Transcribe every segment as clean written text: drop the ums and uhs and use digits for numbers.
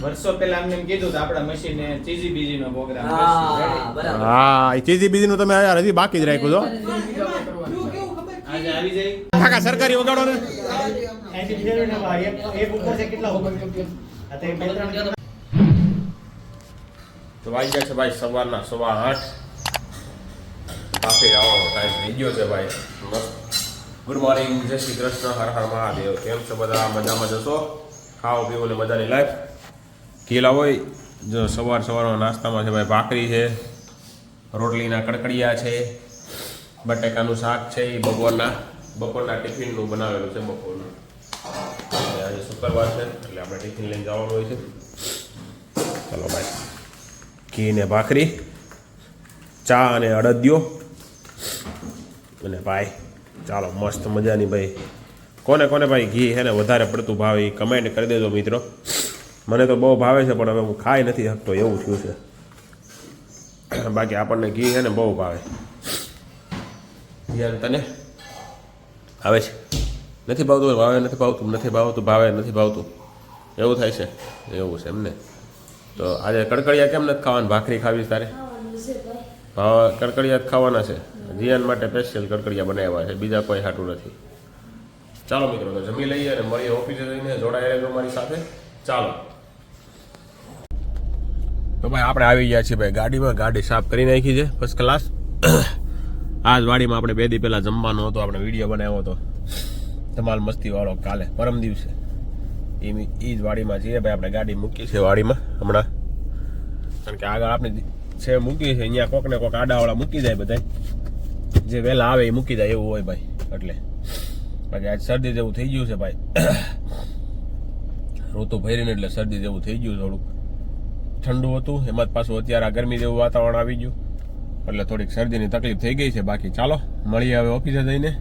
વર્ષો પહેલા અમને એમ કીધું તો આપણા મશીને ચીઝી બીજી નો પ્રોગ્રામ હા એ ચીઝી બીજી નું તમે યાર હજી બાકી જ રાખ્યું છો આજે આવી જાય કાકા સરકારી વગાડો ને તો વાગી ગયા છે ભાઈ સવારના 8:15 કાફી આવવાનો ટાઈમ થઈ ગયો છે ભાઈ મસ્ત ગુડ મોર્નિંગ જય શ્રી કૃષ્ણ હર હર મહાદેવ કેમ છો બધા મજામાં જશો ખાઓ પીવો ને મજાની લાઈફ કેલા હોય જો સવારમાં નાસ્તામાં છે ભાઈ ભાખરી છે રોટલીના કડકડિયા છે બટેકાનું શાક છે એ બપોરના ટિફિનનું બનાવેલું છે બપોરનું આજે શુક્રવાર છે એટલે આપણે ટિફિન લઈને જવાનું હોય છે ચલો ભાઈ ઘી ને ભાખરી ચા અને અડદિયો અને ભાઈ ચાલો મસ્ત મજાની ભાઈ કોને ભાઈ ઘી છે ને વધારે પડતું ભાવે એ કમેન્ટ કરી દેજો મિત્રો મને તો બહુ ભાવે છે પણ હવે હું ખાઈ નથી શકતો એવું થયું છે બાકી આપણને ઘી છે ને બહુ ભાવે યાર તને આવે છે નથી ભાવતું ભાવે નથી ભાવતું ભાવે નથી ભાવતું એવું થાય છે એવું છે એમને તો આજે કડકડિયા કેમ નથી ખાવાના ભાખરી ખાવી તારે કડકડિયા જ ખાવાના છે જીયાન માટે સ્પેશિયલ કડકડિયા બનાવ્યા છે બીજા કોઈ હાટું નથી ચાલો મિત્રો તો જમી લઈએ અને મળીએ ઓફિસે જઈને જોડાઈ રહેજો મારી સાથે ચાલો તો ભાઈ આપણે આવી ગયા છીએ ભાઈ ગાડીમાં ગાડી સાફ કરી નાખી છે ફર્સ્ટ ક્લાસ આ જ વાડીમાં આપણે 2 દી પહેલા જમવાનો હતો આપણે વિડીયો બનાવ્યો હતો ધમાલ મસ્તી વાળો કાલે પરમ દિવસે એ જ વાડીમાં છીએ ભાઈ આપણે ગાડી મૂકી છે વાડીમાં હમણાં કારણ કે આગળ આપણે છે મૂકી છે અહીંયા કોક ને કોક આડાવાળા મૂકી જાય બધા જે વહેલા આવે એ મૂકી જાય એવું હોય ભાઈ એટલે બાકી આજ શરદી જેવું થઈ ગયું છે ભાઈ ઋતુ ભરીને એટલે શરદી જેવું થઈ ગયું થોડુંક ઠંડુ હતું એમાં જ પાછું અત્યારે આ ગરમી જેવું વાતાવરણ આવી ગયું એટલે થોડીક શરદીની તકલીફ થઈ ગઈ છે બાકી ચાલો મળીએ હવે ઓફિસે જઈને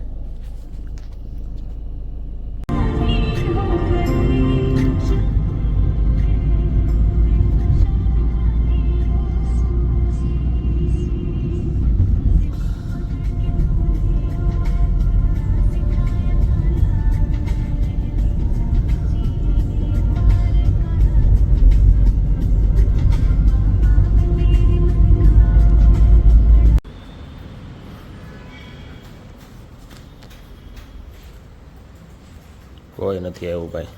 કોઈ નથી આવ્યું ભાઈ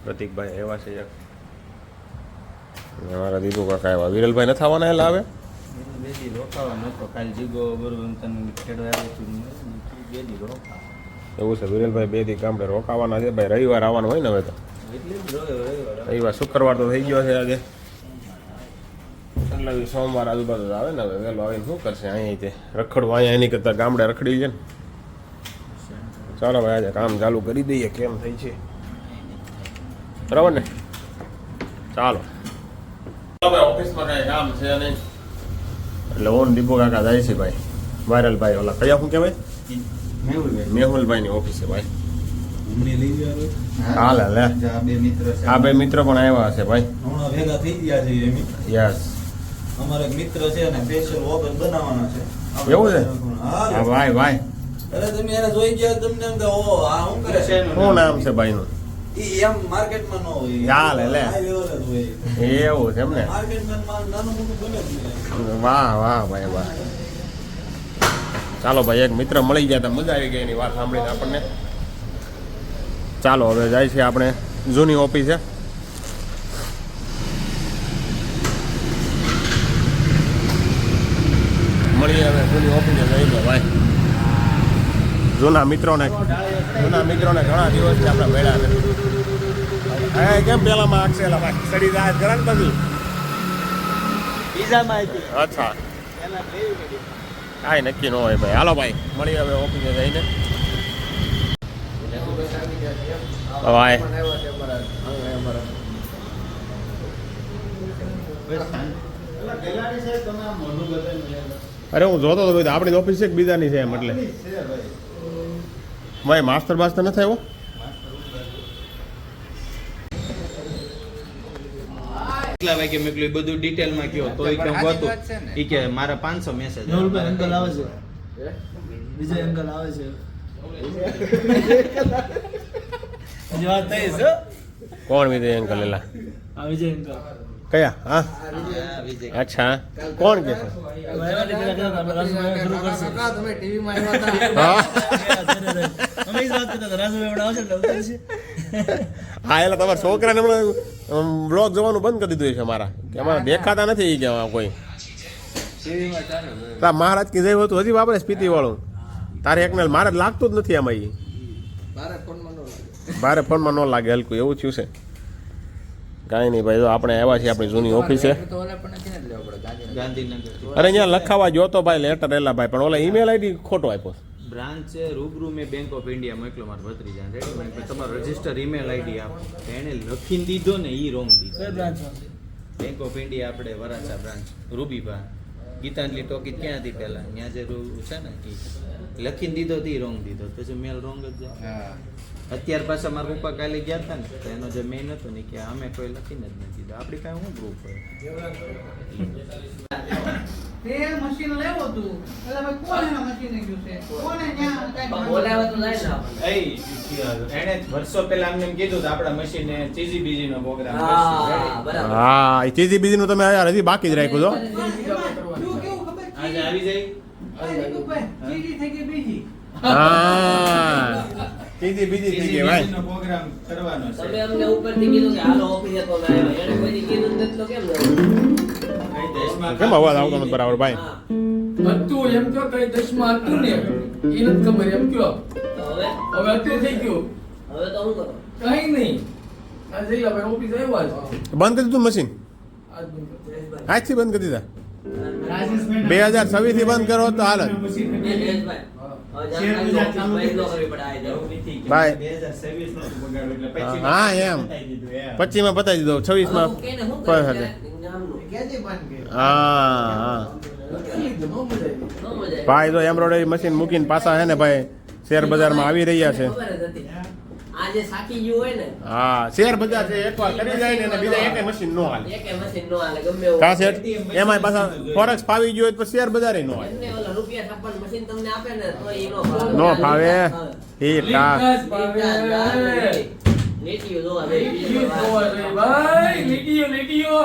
પ્રતિકભાઈ એવા છે અમારા દીપુ કાકા આવ્યા વિરલભાઈ નથી આવવાના એટલે આવે એવું છે વિરલભાઈ 2 દી ગામડે રોકાવાના છે ભાઈ રવિવાર આવવાનું હોય ને હવે તો રવિવાર શુક્રવાર તો થઈ ગયો છે આજે એટલે સોમવાર આજુબાજુ આવે ને હવે વહેલો આવીને શું કરશે અહીંયા રખડવું અહીંયા એની કરતાં ગામડે રખડી છે ને ચાલો ભાઈ આજે કામ ચાલુ કરી દઈએ કેમ થઈ છે બરાબર ને ચાલો ઓફિસમાં કાંઈ કામ છે નહીં એટલે ઓન દીપો કાકા જાય છે ભાઈ વાયરલભાઈ ઓલા કયા શું કહેવાય મેહુલભાઈની ઓફિસ છે ભાઈ હાલ લે આ 2 મિત્ર પણ આવ્યા છે ભાઈ ભેગા થઈ ગયા છે યસ અમારો એક મિત્ર છે અને સ્પેશિયલ ઓફિસ બનાવવાનો છે એવું છે હા ભાઈ અરે તમે એને જોઈ ગયા તમને એમ કે ઓ આ શું કરે છે શું નામ છે ભાઈનું ઈ એમ માર્કેટમાં ન હોય યાર લે હાઈ લેવલ જ હોય એવું છે એમ ને માર્કેટમાં નાનું મોટું બને જ નહીં વાહ ભાઈ વાહ ચાલો ભાઈ એક મિત્ર મળી ગયા તો મજા આવી ગઈ એની વાત સાંભળીને આપણને ચાલો હવે જાય છે આપણે જૂની ઓફિસે મળીએ હવે જૂની ઓફિસે જઈએ ભાઈ જૂના મિત્રોને ઘણા દિવસથી આપણે મળ્યા છે હે કેમ પેલામાં આક્ષેલા ભાઈ સડી જાય ઘણા બધી પીઝામાં હતી અચ્છા કાંઈ નક્કી ન હોય ભાઈ હાલો ભાઈ મળીએ હવે ઓફિસે જઈને ભાઈ અરે હું જોતો હતો આપણી ઓફિસ છે કે બીજાની છે એમ એટલે ભાઈ માસ્ટર બાસ્ટર નથી આવ્યો કેટલા વાગે મોકલ્યું બધું ડિટેલમાં કયો તો કેમ હતું ઈ કે મારા 500 મેસેજ અંકલ આવે છે વિજય અંકલ આવે છે વાત થઈ છે કોણ વિજય અંકલ એલા આ વિજય અંકલ કયા હા હા, વિજય. અચ્છા કોણ કે છે શરૂ કરશે તમે ટીવીમાં આવ્યા હતા હા અમે જ વાત કરતા હતા રાજુભાઈ હમણાં આવશે એટલે ઉતરશે. હા એટલે તમારા છોકરાને હમણાં બ્લોગ જોવાનું બંધ કરી દીધું છે મારા કે અમારા દેખાતા નથી ઈ કે આમાં કોઈ ટીવીમાં ચાલે ને. તા મહારાજ કી જય હતું હજી વાપરે સ્પીતિ વાળું તારે એકને મારે લાગતું જ નથી આમાં ઈ મારે ફોનમાં ન લાગે મારે ફોનમાં ન લાગે હલકું એવું થયું છે કાંઈ નહીં ભાઈ જો આપણે આવ્યા છીએ આપણી જૂની ઓફિસે તો ઓલા પણ નથી ને લેવો પડે ગાંધીનગર ગાંધીનગર અરે અહીંયા લખાવા જોતો ભાઈ લેટર એલા ભાઈ પણ ઓલા ઈમેલ આઈડી ખોટો આપ્યો બ્રાન્ચ છે રૂબરૂ મેં બેંક ઓફ ઇન્ડિયા મોકલો મારા ભત્રીજા રેડી તમારો રજિસ્ટર ઈમેલ આઈડી આપો એને લખીને દીધો ને ઈ રોંગ કઈ દીધો બ્રાન્ચમાં બેંક ઓફ ઇન્ડિયા આપણે વરાછા બ્રાન્ચ રૂબીબા ગીતાંજલિ ટોકી ક્યાં હતી પહેલા ત્યાં જે છે ને ઈ લખીને દીધો તી રોંગ દીધો પછી મેલ રોંગ જ જાય હા અત્યાર પાછા મારા પપ્પા કાલે ગયા હતા ને તો એનો જે મેઇન હતો ને કે અમે કોઈ લખીને જ નથી દીધો આપણી પાસે શું પ્રૂફ હોય તે મશીન લેવો તું એટલે ભાઈ કોણ એના મશીને ગયું છે કોને ન્યા કાંઈ બોલાવે તો જાય ને આપણે એને વર્ષો પહેલા અમને એમ કીધું તો આપણા મશીને ચીઝી બીજી નો પ્રોગ્રામ હા બરાબર હા એ ચીજી બીજીનું તમે યાર હજી બાકી જ રાખ્યું છો શું કેવું ખબર આજે આવી જાય અરે ભાઈ ચીજી થઈ ગઈ બીજી હા ચીજી બીજી થઈ ગઈ ભાઈ નો પ્રોગ્રામ કરવાનો છે તમે અમને ઉપરથી કીધું કે હાલો ઓફિસે તો અમે આવ્યા એને કોઈ કીધું નથી તો કેમ કઈ દેશમાં કેમ અવાજ આવતો નથી બરાબર ભાઈ હતું એમ કયો કઈ દસમાં હતું ને એ નથી ખબર એમ કયો હવે હવે હતું થઈ ગયું હવે તો શું કરો કઈ નહીં આ જઈ ભાઈ ઓફિસ આવ્યા છે બંધ કરી દીધું મશીન આજ બંધ કરો. આજથી બંધ કરી દીધા 2026 થી બંધ કરો તો હાલ જ. ભાઈ. 2026 નો બગાડો એટલે પછી હા એમ 25 માં પતાવી દીધો 26 માં પર hatte. ક્યાંથી બંધ કર્યું હા હા ભાઈ તો એમ્બ્રોઇડરી મશીન મૂકીને પાછા હે ને ભાઈ શેર બજારમાં આવી રહ્યા છે આજે સાકી ગયું હોય ને હા શેર બજાર છે એકવાર કરી જાય ને એટલે બીજા એકે મશીન નો હાલે એકે મશીન નો હાલે ગમે એવું કા શેઠ એમાંય પાછા ફોરેક્સ ફાવી ગયો હોય તો શેર બજારે નો હાલે એમને ઓલા રૂપિયા છાપવાનું મશીન તમને આપે ને તો ઈ નો ફાવે એ કા લીકાસ ભાવે. લીટીઓ જોવા દે લીટીઓ જોવા દે ભાઈ લીટીઓ લીટીઓ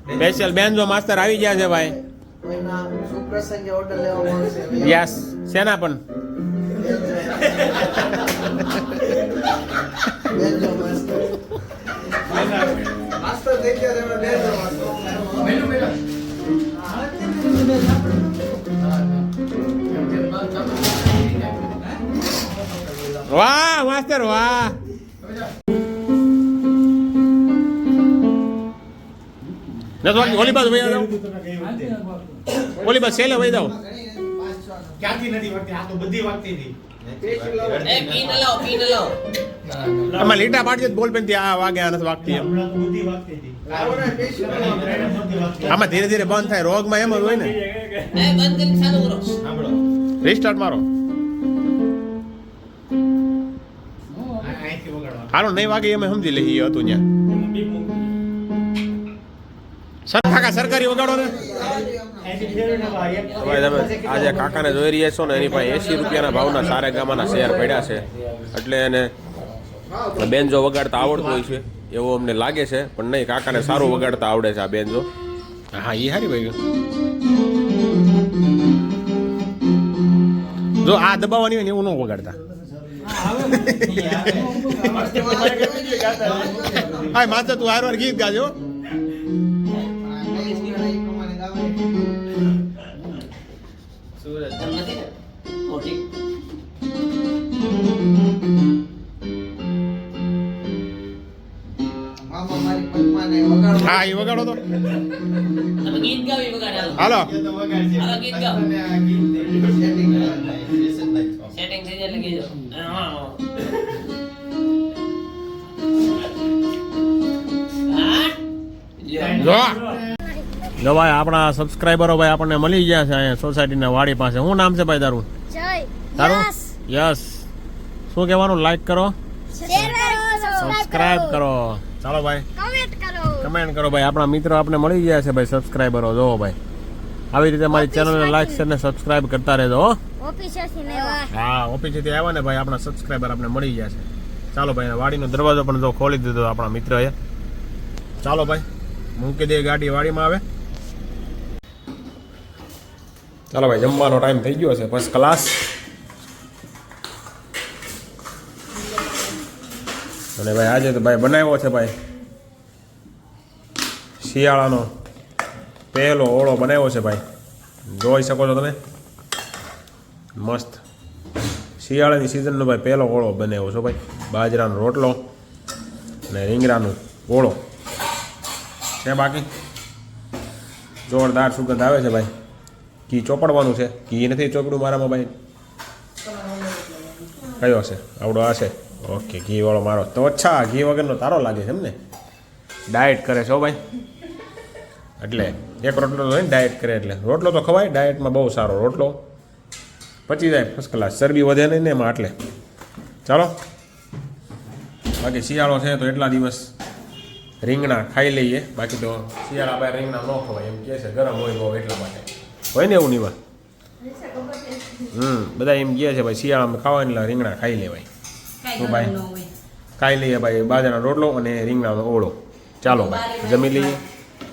સ્પેશિયલ બેન્જો માસ્ટર આવી ગયા છે ભાઈ કોઈના સુપ્રસંગે ઓર્ડર લેવામાં આવશે યસ સેના પણ બેજો માસ્ટર માસ્ટર થઈ ગયા તમે બેજો માસ્ટર મેનુ મેનુ વાહ માસ્ટર વાહ નથી વાગી ઓલી બાજુ વહી જાઓ ઓલી બાજુ સેલે વહી જાઓ ક્યાંથી નથી વાગતી આ તો બધી વાગતી હતી એ પીન લાવો આમાં લીટા પાડજો બોલ પેન થી આ વાગે આ નથી વાગતી એમ આમાં ધીરે ધીરે બંધ થાય રોગમાં એમ જ હોય ને એ બંધ કરી ચાલુ કરો સાંભળો રિસ્ટાર્ટ મારો અહીંથી વગાડવા હાલો નહીં વાગે એમ સમજી લઈએ હતું ત્યાં સરકારી વગાડો ને ભાઈ તમે આજે કાકાને જોઈ રહ્યા છો ને એની પાસે 80 રૂપિયાના ભાવના સારેગામાના શેર પડ્યા છે એટલે એને બેન્જો વગાડતા આવડતું હોય છે એવું અમને લાગે છે પણ નહીં કાકાને સારું વગાડતા આવડે છે આ બેન્જો હા એ હારી ભાઈ જો આ દબાવવાની હોય ને એવું ન વગાડતા હા માતા તું હારવાર ગીત ગાજો સુરત નથી ને ઓ ઠીક મામા મારી પદ્માને વગાડો હા એ વગાડો તો તમે ગીત ગાવી વગાડ હાલો એ તો વગાડશે હાલો ગીત ગાઓ. અને આ ગીત સેટિંગ સેટિંગ થઈ જાય એટલે કીજો હા જો જો ભાઈ આપણા સબસ્ક્રાઇબરો ભાઈ આપણને મળી ગયા છે અહીંયા સોસાયટીના વાડી પાસે શું નામ છે ભાઈ તારું જય તારું યસ યસ શું કહેવાનું લાઈક કરો શેર કરો સબસ્ક્રાઇબ કરો ચાલો ભાઈ કમેન્ટ કરો કમેન્ટ કરો ભાઈ આપણા મિત્રો આપણે મળી ગયા છે ભાઈ સબસ્ક્રાઇબરો જો ભાઈ આવી રીતે મારી ચેનલને લાઈક શેર ને સબસ્ક્રાઇબ કરતા રહેજો હો ઓફિસરથી લેવા હા ઓફિસેથી આવ્યા ને ભાઈ આપણા સબસ્ક્રાઇબર આપણે મળી ગયા છે ચાલો ભાઈ વાડીનો દરવાજો પણ જો ખોલી દીધો આપણા મિત્રએ. ચાલો ભાઈ મૂકી દે ગાડી વાડીમાં આવે. ચાલો ભાઈ જમવાનો ટાઈમ થઈ ગયો છે ફર્સ્ટ ક્લાસ. અને ભાઈ આજે તો ભાઈ બનાવ્યો છે ભાઈ શિયાળાનો પહેલો ઓળો બનાવ્યો છે ભાઈ. જોઈ શકો છો તમે મસ્ત શિયાળાની સિઝનનો ભાઈ પહેલો ઓળો બનાવ્યો છો ભાઈ. બાજરાનો રોટલો અને રીંગણાનો ઓળો છે બાકી જોરદાર સુગંધ આવે છે ભાઈ. ઘી ચોપડવાનું છે. ઘી નથી ચોપડું મારામાં ભાઈ. કયો છે આવડો આ છે. ઓકે ઘી વાળો મારો તો અચ્છા ઘી વગરનો તારો લાગે છે એમ ને. ડાયટ કરે છે હો ભાઈ એટલે એક રોટલો તો હોય ને ડાયટ કરે એટલે રોટલો તો ખવાય ડાયટમાં બહુ સારો રોટલો પચી જાય ફર્સ્ટ ક્લાસ. ચરબી વધે નહીં ને એમાં એટલે. ચાલો બાકી શિયાળો છે તો એટલા દિવસ રીંગણા ખાઈ લઈએ. બાકી તો શિયાળા ભાઈ રીંગણા ન ખવાય એમ કહે છે ગરમ હોય બહુ એટલા માટે હોય ને એવું નહીં ભાઈ. બધા એમ કહે છે ભાઈ શિયાળામાં ખાવાય એટલે રીંગણા ખાઈ લેવાય. તો ભાઈ ખાઈ લઈએ ભાઈ બાજરાનો રોટલો અને રીંગણાનો ઓળો. ચાલો ભાઈ જમી લઈએ.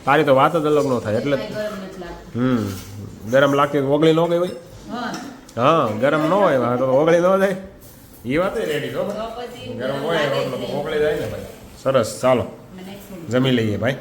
તારી તો વાત જ અલગ ન થાય એટલે ગરમ લાગતી ઓગળી ન ગઈ ભાઈ. હા ગરમ ન હોય તો ઓગળી ન જાય એ વાત રેડી છો ગરમ હોય રોટલો તો ઓગળી જાય ને ભાઈ. સરસ ચાલો જમી લઈએ ભાઈ.